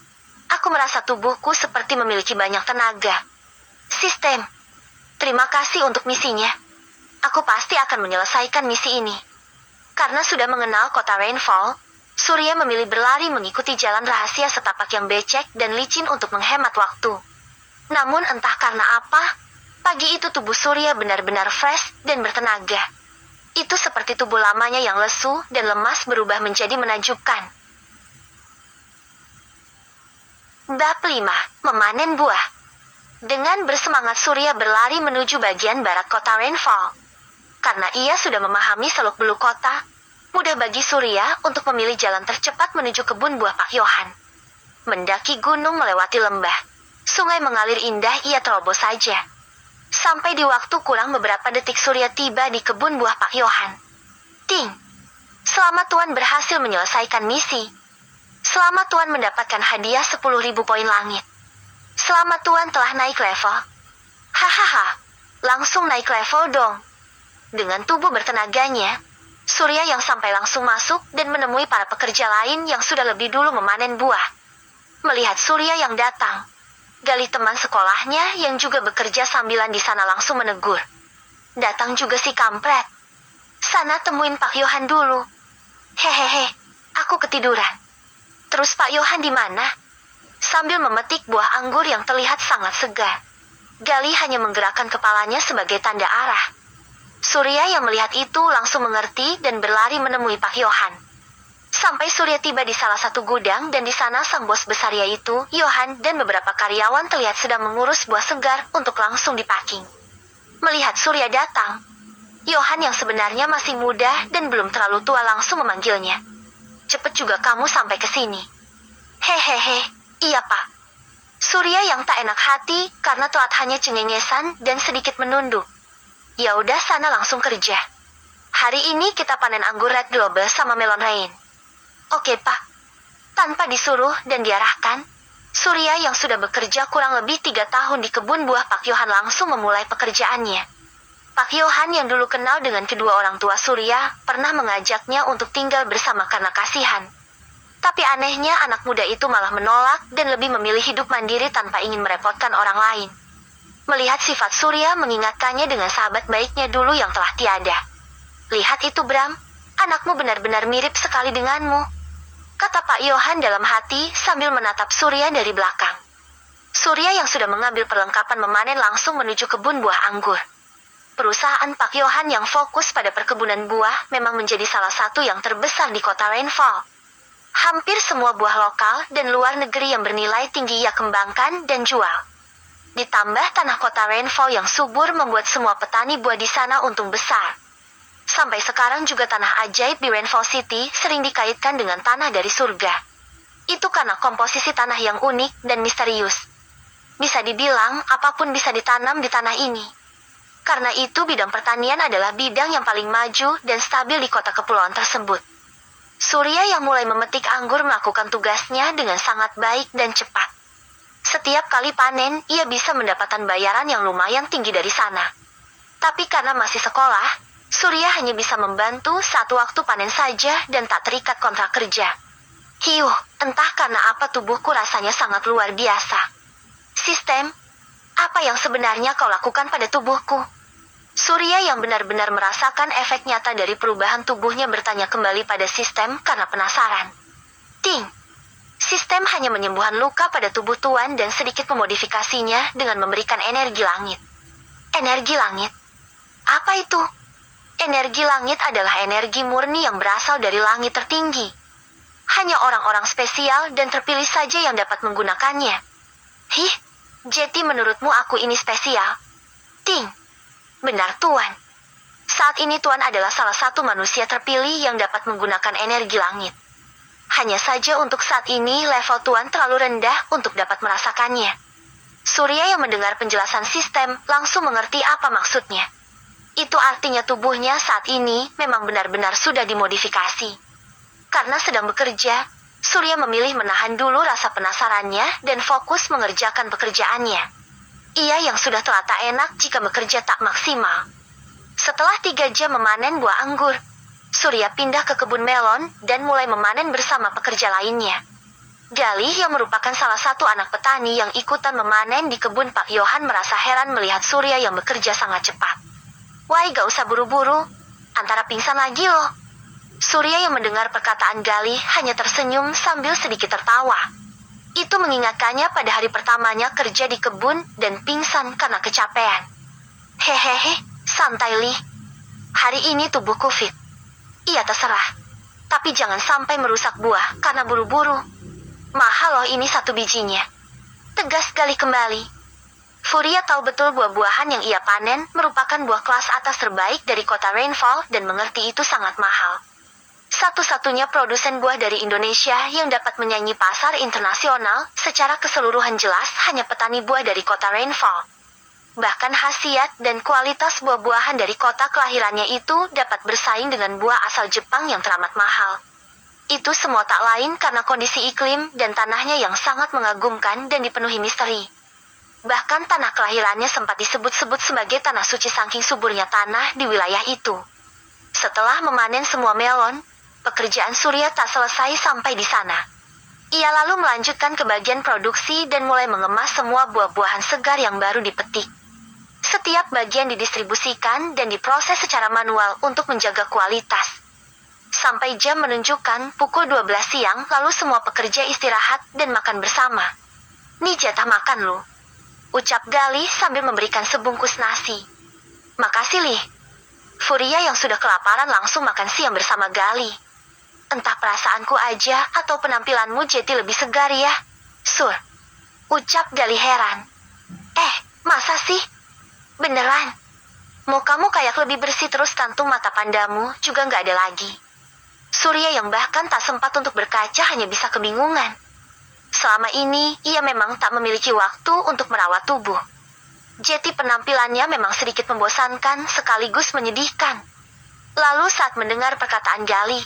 Aku merasa tubuhku seperti memiliki banyak tenaga. Sistem. Terima kasih untuk misinya. Aku pasti akan menyelesaikan misi ini. Karena sudah mengenal kota Rainfall, Surya memilih berlari mengikuti jalan rahasia setapak yang becek dan licin untuk menghemat waktu. Namun entah karena apa, pagi itu tubuh Surya benar-benar fresh dan bertenaga. Itu seperti tubuh lamanya yang lesu dan lemas berubah menjadi menakjubkan. Bab 5. Memanen buah. Dengan bersemangat Surya berlari menuju bagian barat kota Rainfall. Karena ia sudah memahami seluk-beluk kota, mudah bagi Surya untuk memilih jalan tercepat menuju kebun buah Pak Yohan. Mendaki gunung melewati lembah, sungai mengalir indah ia terobos saja. Sampai di waktu kurang beberapa detik Surya tiba di kebun buah Pak Yohan. Ting! Selamat Tuan berhasil menyelesaikan misi. Selamat Tuan mendapatkan hadiah 10.000 poin langit. Selamat Tuan telah naik level. Hahaha, langsung naik level dong. Dengan tubuh bertenaganya, Surya yang sampai langsung masuk dan menemui para pekerja lain yang sudah lebih dulu memanen buah. Melihat Surya yang datang, Gali teman sekolahnya yang juga bekerja sambilan di sana langsung menegur. Datang juga si kampret. Sana temuin Pak Yohan dulu. Hehehe, aku ketiduran. Terus Pak Yohan di mana? Sambil memetik buah anggur yang terlihat sangat segar, Gali hanya menggerakkan kepalanya sebagai tanda arah. Surya yang melihat itu langsung mengerti dan berlari menemui Pak Yohan. Sampai Surya tiba di salah satu gudang dan di sana sang bos besar yaitu Yohan dan beberapa karyawan terlihat sedang mengurus buah segar untuk langsung dipacking. Melihat Surya datang, Yohan yang sebenarnya masih muda dan belum terlalu tua langsung memanggilnya. Cepet juga kamu sampai ke sini. Hehehe. Iya Pak. Surya yang tak enak hati karena telat hanya cengengesan dan sedikit menunduk. Ya udah sana langsung kerja. Hari ini kita panen anggur Red Global sama Melon Rain. Oke Pak. Tanpa disuruh dan diarahkan, Surya yang sudah bekerja kurang lebih 3 tahun di kebun buah Pak Yohan langsung memulai pekerjaannya. Pak Yohan yang dulu kenal dengan kedua orang tua Surya pernah mengajaknya untuk tinggal bersama karena kasihan. Tapi anehnya anak muda itu malah menolak dan lebih memilih hidup mandiri tanpa ingin merepotkan orang lain. Melihat sifat Surya mengingatkannya dengan sahabat baiknya dulu yang telah tiada. Lihat itu Bram, Anakmu benar-benar mirip sekali denganmu, kata Pak Yohan dalam hati sambil menatap Surya dari belakang. Surya yang sudah mengambil perlengkapan memanen langsung menuju kebun buah anggur. Perusahaan Pak Yohan yang fokus pada perkebunan buah memang menjadi salah satu yang terbesar di kota Rainfall. Hampir semua buah lokal dan luar negeri yang bernilai tinggi ia kembangkan dan jual. Ditambah tanah kota Rainfall yang subur membuat semua petani buah di sana untung besar. Sampai sekarang juga tanah ajaib di Rainfall City sering dikaitkan dengan tanah dari surga. Itu karena komposisi tanah yang unik dan misterius. Bisa dibilang apapun bisa ditanam di tanah ini. Karena itu bidang pertanian adalah bidang yang paling maju dan stabil di kota kepulauan tersebut. Surya yang mulai memetik anggur melakukan tugasnya dengan sangat baik dan cepat. Setiap kali panen, ia bisa mendapatkan bayaran yang lumayan tinggi dari sana. Tapi karena masih sekolah, Surya hanya bisa membantu saat waktu panen saja dan tak terikat kontrak kerja. Hiuh, entah karena apa tubuhku rasanya sangat luar biasa. Sistem, apa yang sebenarnya kau lakukan pada tubuhku? Surya yang benar-benar merasakan efek nyata dari perubahan tubuhnya bertanya kembali pada sistem karena penasaran. Ting! Sistem hanya menyembuhkan luka pada tubuh Tuan dan sedikit memodifikasinya dengan memberikan energi langit. Energi langit? Apa itu? Energi langit adalah energi murni yang berasal dari langit tertinggi. Hanya orang-orang spesial dan terpilih saja yang dapat menggunakannya. Hih, jadi menurutmu aku ini spesial? Ting, benar Tuan. Saat ini Tuan adalah salah satu manusia terpilih yang dapat menggunakan energi langit. Hanya saja untuk saat ini level Tuan terlalu rendah untuk dapat merasakannya. Surya yang mendengar penjelasan sistem langsung mengerti apa maksudnya. Itu artinya tubuhnya saat ini memang benar-benar sudah dimodifikasi. Karena sedang bekerja, Surya memilih menahan dulu rasa penasarannya dan fokus mengerjakan pekerjaannya. Ia yang sudah telah tak enak jika bekerja tak maksimal. Setelah 3 jam memanen buah anggur, Surya pindah ke kebun melon dan mulai memanen bersama pekerja lainnya. Galih yang merupakan salah satu anak petani yang ikutan memanen di kebun Pak Yohan merasa heran melihat Surya yang bekerja sangat cepat. Wah, gak usah buru-buru, antara pingsan lagi loh. Surya yang mendengar perkataan Galih hanya tersenyum sambil sedikit tertawa. Itu mengingatkannya pada hari pertamanya kerja di kebun dan pingsan karena kecapean. Hehehe, santai Li. Hari ini tubuhku fit. Iya terserah. Tapi jangan sampai merusak buah karena buru-buru. Mahal loh ini 1 bijinya. Tegas Galih kembali. Furia tahu betul buah-buahan yang ia panen merupakan buah kelas atas terbaik dari kota Rainfall dan mengerti itu sangat mahal. Satu-satunya produsen buah dari Indonesia yang dapat menyaingi pasar internasional secara keseluruhan jelas hanya petani buah dari kota Rainfall. Bahkan khasiat dan kualitas buah-buahan dari kota kelahirannya itu dapat bersaing dengan buah asal Jepang yang teramat mahal. Itu semua tak lain karena kondisi iklim dan tanahnya yang sangat mengagumkan dan dipenuhi misteri. Bahkan tanah kelahirannya sempat disebut-sebut sebagai tanah suci saking suburnya tanah di wilayah itu. Setelah memanen semua melon, pekerjaan Surya tak selesai sampai di sana. Ia lalu melanjutkan ke bagian produksi dan mulai mengemas semua buah-buahan segar yang baru dipetik. Setiap bagian didistribusikan dan diproses secara manual untuk menjaga kualitas. Sampai jam menunjukkan pukul 12 siang lalu semua pekerja istirahat dan makan bersama. Nih jatah makan lu, ucap Galih sambil memberikan sebungkus nasi. Makasih Li. Furia yang sudah kelaparan langsung makan siang bersama Galih. Entah perasaanku aja atau penampilanmu jadi lebih segar ya, Sur. Ucap Galih heran. Masa sih? Beneran? Mukamu kayak lebih bersih terus kantung mata pandamu juga nggak ada lagi. Surya yang bahkan tak sempat untuk berkaca hanya bisa kebingungan. Selama ini, ia memang tak memiliki waktu untuk merawat tubuh. Jadi penampilannya memang sedikit membosankan sekaligus menyedihkan. Lalu saat mendengar perkataan Galih,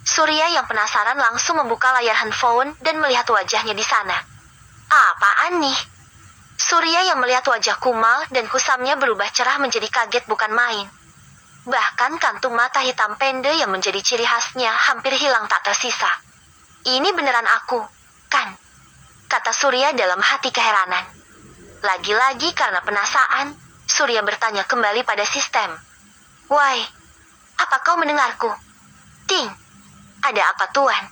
Surya yang penasaran langsung membuka layar handphone dan melihat wajahnya di sana. Apaan nih? Surya yang melihat wajah kumal dan kusamnya berubah cerah menjadi kaget bukan main. Bahkan kantung mata hitam pende yang menjadi ciri khasnya hampir hilang tak tersisa. Ini beneran aku, kan? Kata Surya dalam hati keheranan. Lagi-lagi karena penasaran, Surya bertanya kembali pada sistem. Why, apa kau mendengarku? Ting, ada apa Tuan?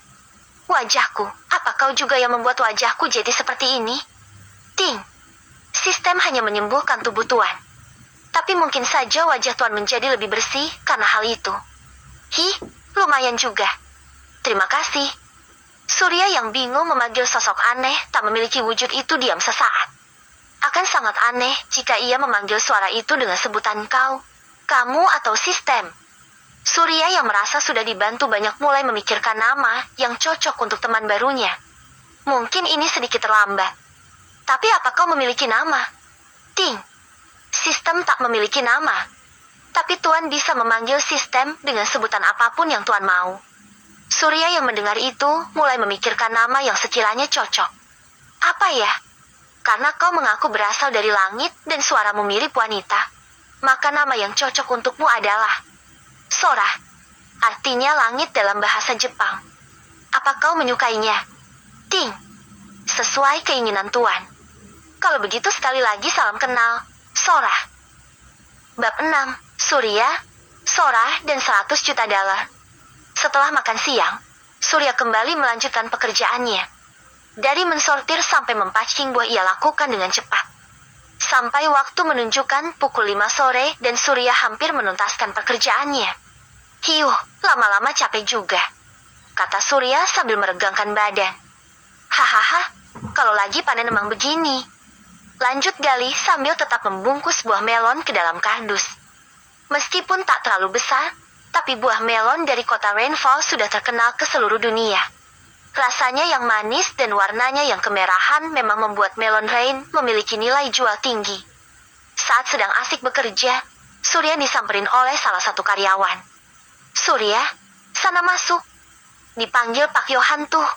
Wajahku, apa kau juga yang membuat wajahku jadi seperti ini? Ting, sistem hanya menyembuhkan tubuh Tuan. Tapi mungkin saja wajah Tuan menjadi lebih bersih karena hal itu. Lumayan juga. Terima kasih. Surya yang bingung memanggil sosok aneh tak memiliki wujud itu diam sesaat. Akan sangat aneh jika ia memanggil suara itu dengan sebutan kau, kamu atau sistem. Surya yang merasa sudah dibantu banyak mulai memikirkan nama yang cocok untuk teman barunya. Mungkin ini sedikit terlambat. Tapi apa kau memiliki nama? Ting, sistem tak memiliki nama. Tapi Tuan bisa memanggil sistem dengan sebutan apapun yang Tuan mau. Surya yang mendengar itu mulai memikirkan nama yang sekiranya cocok. Apa ya? Karena kau mengaku berasal dari langit dan suaramu mirip wanita, maka nama yang cocok untukmu adalah Sora. Artinya langit dalam bahasa Jepang. Apa kau menyukainya? Ting, sesuai keinginan Tuan. Kalau begitu sekali lagi salam kenal, Sora. Bab 6, Surya, Sora, dan 100 juta dolar. Setelah makan siang, Surya kembali melanjutkan pekerjaannya. Dari mensortir sampai mempacking buah ia lakukan dengan cepat. Sampai waktu menunjukkan pukul 5 sore dan Surya hampir menuntaskan pekerjaannya. Lama-lama capek juga, kata Surya sambil meregangkan badan. Hahaha, kalau lagi panen emang begini. Lanjut gali sambil tetap membungkus buah melon ke dalam kardus. Meskipun tak terlalu besar, tapi buah melon dari kota Rainfall sudah terkenal ke seluruh dunia. Rasanya yang manis dan warnanya yang kemerahan memang membuat melon Rain memiliki nilai jual tinggi. Saat sedang asik bekerja, Surya disamperin oleh salah satu karyawan. Surya, sana masuk. Dipanggil Pak Yohan tuh.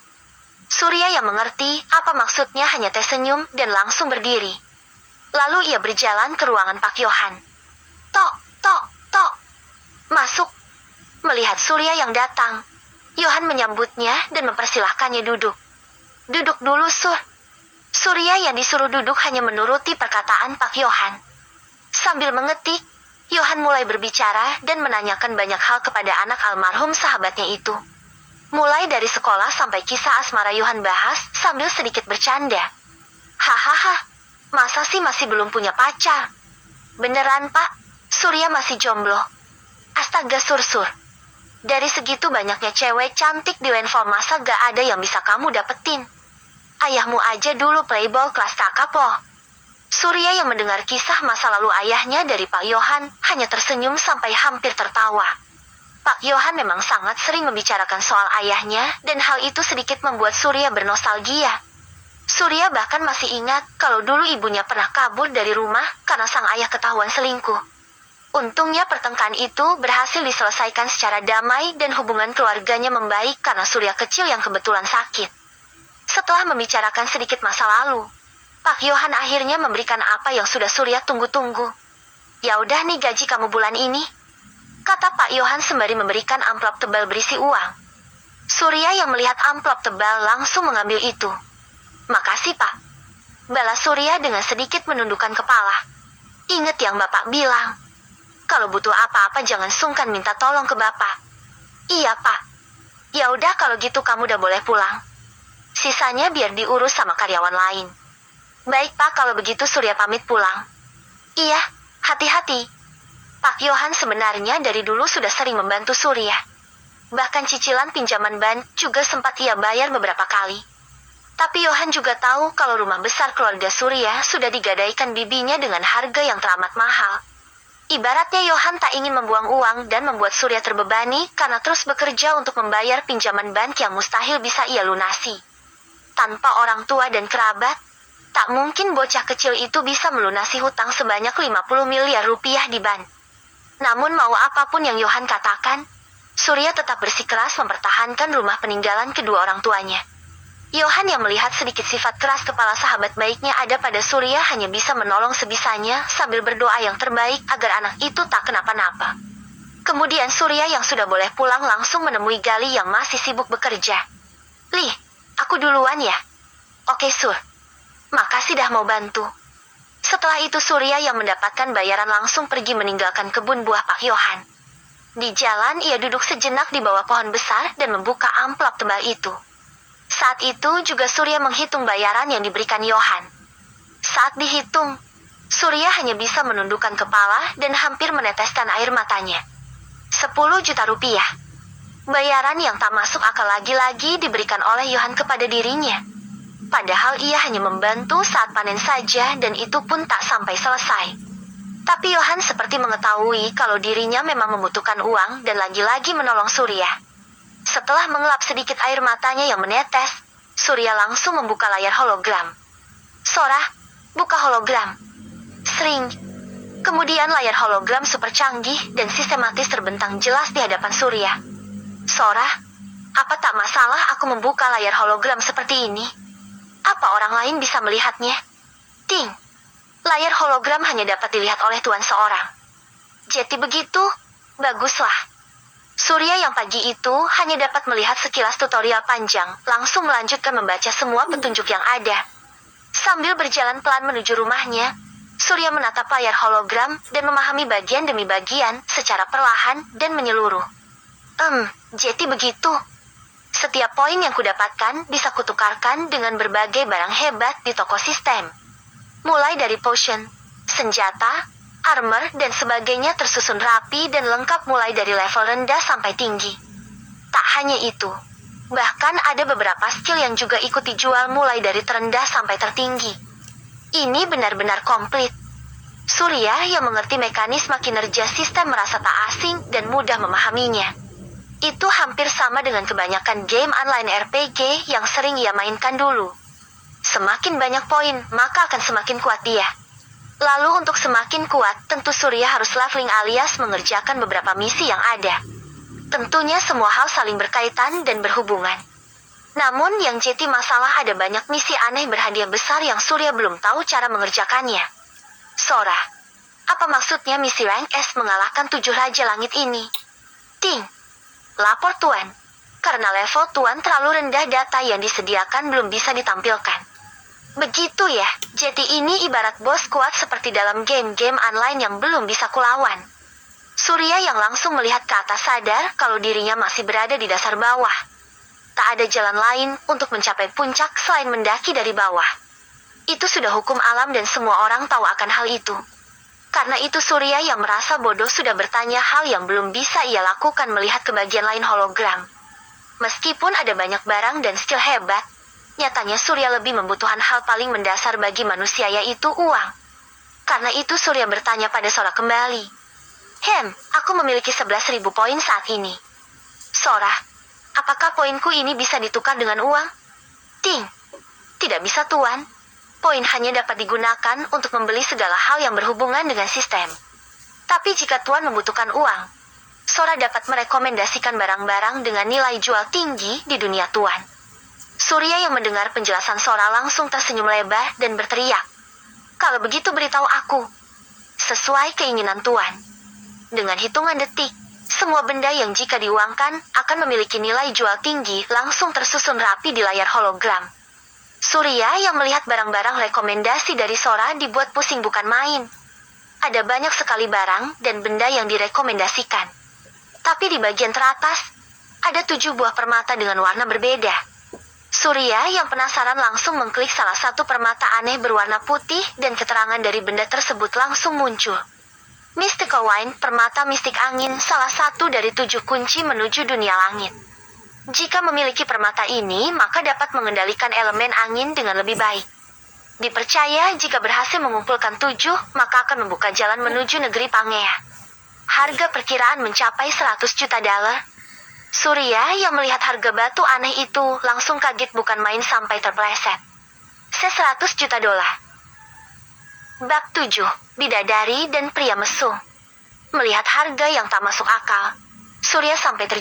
Surya yang mengerti apa maksudnya hanya tersenyum dan langsung berdiri. Lalu ia berjalan ke ruangan Pak Yohan. Tok, tok, tok. Masuk. Melihat Surya yang datang, Yohan menyambutnya dan mempersilahkannya duduk. Duduk dulu, Sur. Surya yang disuruh duduk hanya menuruti perkataan Pak Yohan. Sambil mengetik, Yohan mulai berbicara dan menanyakan banyak hal kepada anak almarhum sahabatnya itu. Mulai dari sekolah sampai kisah asmara Yohan bahas sambil sedikit bercanda. Hahaha, masa sih masih belum punya pacar? Beneran, Pak, Surya masih jomblo. Astaga, Sur. Dari segitu banyaknya cewek cantik di Rainfall, masa gak ada yang bisa kamu dapetin? Ayahmu aja dulu playboy kelas kakap loh. Surya yang mendengar kisah masa lalu ayahnya dari Pak Yohan hanya tersenyum sampai hampir tertawa. Pak Yohan memang sangat sering membicarakan soal ayahnya dan hal itu sedikit membuat Surya bernostalgia. Surya bahkan masih ingat kalau dulu ibunya pernah kabur dari rumah karena sang ayah ketahuan selingkuh. Untungnya pertengkaran itu berhasil diselesaikan secara damai dan hubungan keluarganya membaik karena Surya kecil yang kebetulan sakit. Setelah membicarakan sedikit masa lalu, Pak Yohan akhirnya memberikan apa yang sudah Surya tunggu-tunggu. Ya udah nih gaji kamu bulan ini, kata Pak Yohan sembari memberikan amplop tebal berisi uang. Surya yang melihat amplop tebal langsung mengambil itu. Makasih Pak, balas Surya dengan sedikit menundukkan kepala. Ingat yang Bapak bilang. Kalau butuh apa-apa jangan sungkan minta tolong ke Bapak. Iya, Pak. Ya udah kalau gitu kamu udah boleh pulang. Sisanya biar diurus sama karyawan lain. Baik, Pak, kalau begitu Surya pamit pulang. Iya, hati-hati. Pak Yohan sebenarnya dari dulu sudah sering membantu Surya. Bahkan cicilan pinjaman ban juga sempat ia bayar beberapa kali. Tapi Yohan juga tahu kalau rumah besar keluarga Surya sudah digadaikan bibinya dengan harga yang teramat mahal. Ibaratnya Yohan tak ingin membuang uang dan membuat Surya terbebani karena terus bekerja untuk membayar pinjaman bank yang mustahil bisa ia lunasi. Tanpa orang tua dan kerabat, tak mungkin bocah kecil itu bisa melunasi hutang sebanyak 50 miliar rupiah di bank. Namun mau apapun yang Yohan katakan, Surya tetap bersikeras mempertahankan rumah peninggalan kedua orang tuanya. Yohan yang melihat sedikit sifat keras kepala sahabat baiknya ada pada Surya hanya bisa menolong sebisanya sambil berdoa yang terbaik agar anak itu tak kenapa-napa. Kemudian Surya yang sudah boleh pulang langsung menemui Gali yang masih sibuk bekerja. Lih, aku duluan ya? Oke Sur, makasih dah mau bantu. Setelah itu Surya yang mendapatkan bayaran langsung pergi meninggalkan kebun buah Pak Yohan. Di jalan ia duduk sejenak di bawah pohon besar dan membuka amplop tebal itu. Saat itu juga Surya menghitung bayaran yang diberikan Johan. Saat dihitung, Surya hanya bisa menundukkan kepala dan hampir meneteskan air matanya. 10 juta rupiah. Bayaran yang tak masuk akal lagi-lagi diberikan oleh Johan kepada dirinya. Padahal ia hanya membantu saat panen saja dan itu pun tak sampai selesai. Tapi Johan seperti mengetahui kalau dirinya memang membutuhkan uang dan lagi-lagi menolong Surya. Setelah mengelap sedikit air matanya yang menetes, Surya langsung membuka layar hologram. Sora, buka hologram. Sering. Kemudian layar hologram super canggih dan sistematis terbentang jelas di hadapan Surya. Sora, apa tak masalah aku membuka layar hologram seperti ini? Apa orang lain bisa melihatnya? Ting. Layar hologram hanya dapat dilihat oleh Tuan seorang. Jadi begitu? Baguslah. Surya yang pagi itu hanya dapat melihat sekilas tutorial panjang, langsung melanjutkan membaca semua petunjuk yang ada. Sambil berjalan pelan menuju rumahnya, Surya menatap layar hologram dan memahami bagian demi bagian secara perlahan dan menyeluruh. Jadi begitu. Setiap poin yang kudapatkan bisa kutukarkan dengan berbagai barang hebat di toko sistem. Mulai dari potion, senjata, armor, dan sebagainya tersusun rapi dan lengkap mulai dari level rendah sampai tinggi. Tak hanya itu, bahkan ada beberapa skill yang juga ikut dijual mulai dari terendah sampai tertinggi. Ini benar-benar komplit. Surya yang mengerti mekanisme kinerja sistem merasa tak asing dan mudah memahaminya. Itu hampir sama dengan kebanyakan game online RPG yang sering ia mainkan dulu. Semakin banyak poin, maka akan semakin kuat dia. Lalu untuk semakin kuat, tentu Surya harus leveling alias mengerjakan beberapa misi yang ada. Tentunya semua hal saling berkaitan dan berhubungan. Namun yang jadi masalah ada banyak misi aneh berhadiah besar yang Surya belum tahu cara mengerjakannya. Sora, apa maksudnya misi rank S mengalahkan 7 Raja Langit ini? Ting. Lapor Tuan. Karena level Tuan terlalu rendah, data yang disediakan belum bisa ditampilkan. Begitu ya, jadi ini ibarat bos kuat seperti dalam game-game online yang belum bisa kulawan. Surya yang langsung melihat ke atas sadar kalau dirinya masih berada di dasar bawah. Tak ada jalan lain untuk mencapai puncak selain mendaki dari bawah. Itu sudah hukum alam dan semua orang tahu akan hal itu. Karena itu Surya yang merasa bodoh sudah bertanya hal yang belum bisa ia lakukan melihat ke bagian lain hologram. Meskipun ada banyak barang dan skill hebat, nyatanya Surya lebih membutuhkan hal paling mendasar bagi manusia, yaitu uang. Karena itu Surya bertanya pada Sora kembali. Aku memiliki 11.000 poin saat ini. Sora, apakah poinku ini bisa ditukar dengan uang? Ting. Tidak bisa Tuan. Poin hanya dapat digunakan untuk membeli segala hal yang berhubungan dengan sistem. Tapi jika Tuan membutuhkan uang, Sora dapat merekomendasikan barang-barang dengan nilai jual tinggi di dunia Tuan. Surya yang mendengar penjelasan Sora langsung tersenyum lebar dan berteriak. Kalau begitu beritahu aku. Sesuai keinginan Tuan. Dengan hitungan detik, semua benda yang jika diuangkan akan memiliki nilai jual tinggi langsung tersusun rapi di layar hologram. Surya yang melihat barang-barang rekomendasi dari Sora dibuat pusing bukan main. Ada banyak sekali barang dan benda yang direkomendasikan. Tapi di bagian teratas, ada 7 buah permata dengan warna berbeda. Surya yang penasaran langsung mengklik salah satu permata aneh berwarna putih dan keterangan dari benda tersebut langsung muncul. Mystical Wine, permata mistik angin, salah satu dari 7 kunci menuju dunia langit. Jika memiliki permata ini, maka dapat mengendalikan elemen angin dengan lebih baik. Dipercaya jika berhasil mengumpulkan 7, maka akan membuka jalan menuju negeri Pangea. Harga perkiraan mencapai 100 juta dolar. Surya yang melihat harga batu aneh itu langsung kaget bukan main sampai terpeleset. 100 juta dolar. Bab 7, Bidadari dan Pria Mesum. Melihat harga yang tak masuk akal, Surya sampai